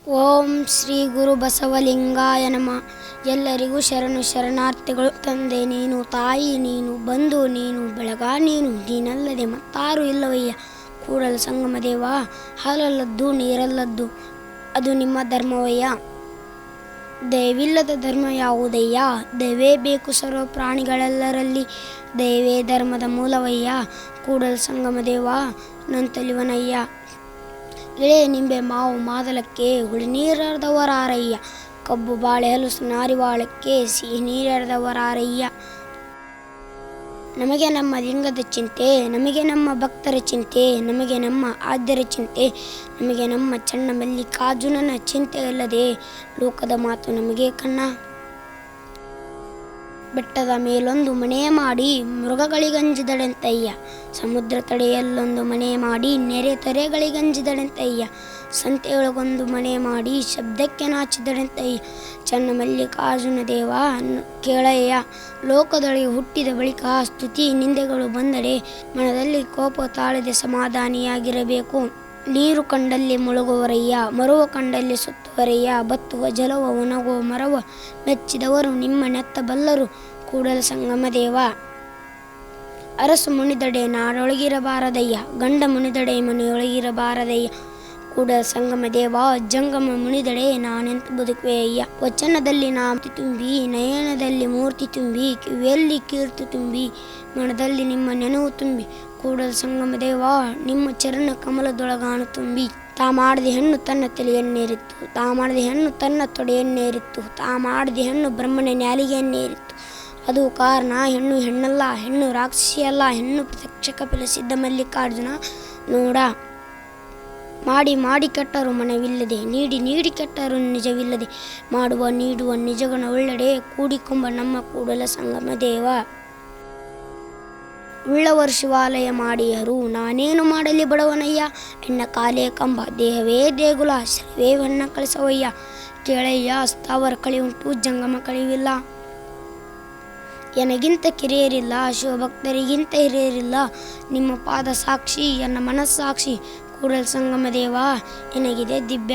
ಓಂ ಶ್ರೀ ಗುರು ಬಸವಲಿಂಗಾಯ ನಮಃ. ಎಲ್ಲರಿಗೂ ಶರಣಾರ್ಥಿಗಳು. ತಂದೆ ನೀನು, ತಾಯಿ ನೀನು, ಬಂಧು ನೀನು, ಬೆಳಗ ನೀನಲ್ಲದೆ ಮತ್ತಾರು ಇಲ್ಲವಯ್ಯ. ಕೂಡಲ ಸಂಗಮ ದೇವ, ಹಾಲಲ್ಲದ್ದು ನೀರಲ್ಲದ್ದು ಅದು ನಿಮ್ಮ ಧರ್ಮವಯ್ಯ. ದಯವಿಲ್ಲದ ಧರ್ಮ ಯಾವುದಯ್ಯ? ದಯವೇ ಬೇಕು ಸರ್ವ ಪ್ರಾಣಿಗಳೆಲ್ಲರಲ್ಲಿ, ದಯವೇ ಧರ್ಮದ ಮೂಲವಯ್ಯ. ಕೂಡಲ ಸಂಗಮ ದೇವ ನಂತಲಿವನಯ್ಯ. ಇಳೆ ನಿಂಬೆ ಮಾವು ಮಾದಲಕ್ಕೆ ಹುಳಿ ನೀರೆರೆದವರಾರಯ್ಯ. ಕಬ್ಬು ಬಾಳೆ ಹಲಸು ನಾರಿವಾಳಕ್ಕೆ ಸಿಹಿ ನೀರೆರೆದವರಾರಯ್ಯ. ನಮಗೆ ನಮ್ಮ ಲಿಂಗದ ಚಿಂತೆ, ನಮಗೆ ನಮ್ಮ ಭಕ್ತರ ಚಿಂತೆ, ನಮಗೆ ನಮ್ಮ ಆದ್ಯರ ಚಿಂತೆ, ನಮಗೆ ನಮ್ಮ ಚನ್ನ ಮಲ್ಲಿಕಾರ್ಜುನನ ಚಿಂತೆ ಇಲ್ಲದೆ ಲೋಕದ ಮಾತು ನಮಗೆ ಕಣ್ಣ. ಬೆಟ್ಟದ ಮೇಲೊಂದು ಮನೆ ಮಾಡಿ ಮೃಗಗಳಿಗಂಜಿದಡೆಂತಯ್ಯ. ಸಮುದ್ರ ತಡೆಯಲ್ಲೊಂದು ಮನೆ ಮಾಡಿ ನೆರೆ ತೊರೆಗಳಿಗಂಜಿದಡೆಂತಯ್ಯ. ಸಂತೆಯೊಳಗೊಂದು ಮನೆ ಮಾಡಿ ಶಬ್ದಕ್ಕೆ ನಾಚಿದಡೆಂತಯ್ಯ. ಚನ್ನ ಮಲ್ಲಿಕಾರ್ಜುನ ದೇವ ಕೇಳಯ್ಯ. ಲೋಕದೊಳಗೆ ಹುಟ್ಟಿದ ಬಳಿಕ ಸ್ತುತಿ ನಿಂದೆಗಳು ಬಂದರೆ ಮನದಲ್ಲಿ ಕೋಪ ತಾಳದೆ ಸಮಾಧಾನಿಯಾಗಿರಬೇಕು. ನೀರು ಕಂಡಲ್ಲಿ ಮುಳುಗುವರಯ್ಯ, ಮರುವ ಕಂಡಲ್ಲಿ ಸುತ್ತುವರಯ್ಯ. ಬತ್ತುವ ಜಲವ ಒಣಗುವ ಮರವ ಮೆಚ್ಚಿದವರು ನಿಮ್ಮ ನೆತ್ತಬಲ್ಲರು. ಕೂಡಲ ಸಂಗಮ ದೇವ ಅರಸು ಮುನಿದಡೆ ನಾಡೊಳಗಿರಬಾರದಯ್ಯ, ಗಂಡ ಮುನಿದಡೆ ಮನೆಯೊಳಗಿರಬಾರದಯ್ಯ. ಕೂಡಲ ಸಂಗಮ ದೇವ ಜಂಗಮ ಮುನಿದಡೆ ನಾನೆಂತ ಬದುಕುವೆ ಅಯ್ಯ. ವಚನದಲ್ಲಿ ನಾಮತಿ ತುಂಬಿ, ನಯನದಲ್ಲಿ ಮೂರ್ತಿ ತುಂಬಿ, ಕಿವಿಯಲ್ಲಿ ಕೀರ್ತಿ ತುಂಬಿ, ಮನದಲ್ಲಿ ನಿಮ್ಮ ನೆನವು ತುಂಬಿ. ಕೂಡಲ ಸಂಗಮ ದೇವ ನಿಮ್ಮ ಚರಣ ಕಮಲದೊಳಗಾನು ತುಂಬಿ. ತಾ ಮಾಡಿದ ಹೆಣ್ಣು ತನ್ನ ತಲೆಯನ್ನೇರಿತ್ತು, ತಾ ಮಾಡಿದ ಹೆಣ್ಣು ತನ್ನ ತೊಡೆಯನ್ನೇರಿತ್ತು, ತಾ ಮಾಡಿದ ಹೆಣ್ಣು ಬ್ರಹ್ಮನ ನ್ಯಾಲಿಗೆಯನ್ನೇರಿತ್ತು. ಅದು ಕಾರಣ ಹೆಣ್ಣು ಹೆಣ್ಣಲ್ಲ, ಹೆಣ್ಣು ರಾಕ್ಷಸಿಯಲ್ಲ, ಹೆಣ್ಣು ಪ್ರತ್ಯಕ್ಷ ಕಪಿಲ ಸಿದ್ಧ ಮಲ್ಲಿಕಾರ್ಜುನ ನೋಡ. ಮಾಡಿ ಕೆಟ್ಟರು ಮನವಿಲ್ಲದೆ, ನೀಡಿ ಕೆಟ್ಟರು ನಿಜವಿಲ್ಲದೆ, ಮಾಡುವ ನೀಡುವ ನಿಜಗಣ ಒಳ್ಳೆಡೆ ಕೂಡಿಕೊಂಬ ನಮ್ಮ ಕೂಡಲ ಸಂಗಮ ದೇವ. ಉಳ್ಳವರು ಶಿವಾಲಯ ಮಾಡಿಯರು, ನಾನೇನು ಮಾಡಲಿ ಬಡವನಯ್ಯ. ಎನ್ನ ಕಾಲೇ ಕಂಬ, ದೇಹವೇ ದೇಗುಲ, ಶರವೇ ಹೊನ್ನ ಕಳಿಸವಯ್ಯ. ಕೇಳಯ್ಯ ಸ್ಥಾವರ ಕಳಿಯುಂಟು, ಜಂಗಮ ಕಳಿವಿಲ್ಲ. ಎನಗಿಂತ ಕಿರಿಯರಿಲ್ಲ, ಶಿವಭಕ್ತರಿಗಿಂತ ಹಿರಿಯರಿಲ್ಲ. ನಿಮ್ಮ ಪಾದ ಸಾಕ್ಷಿ, ಎನ್ನ ಮನಸ್ಸಾಕ್ಷಿ. ಕೂಡಲ ಸಂಗಮ ದೇವ ಎನಗಿದೆ ದಿವ್ಯ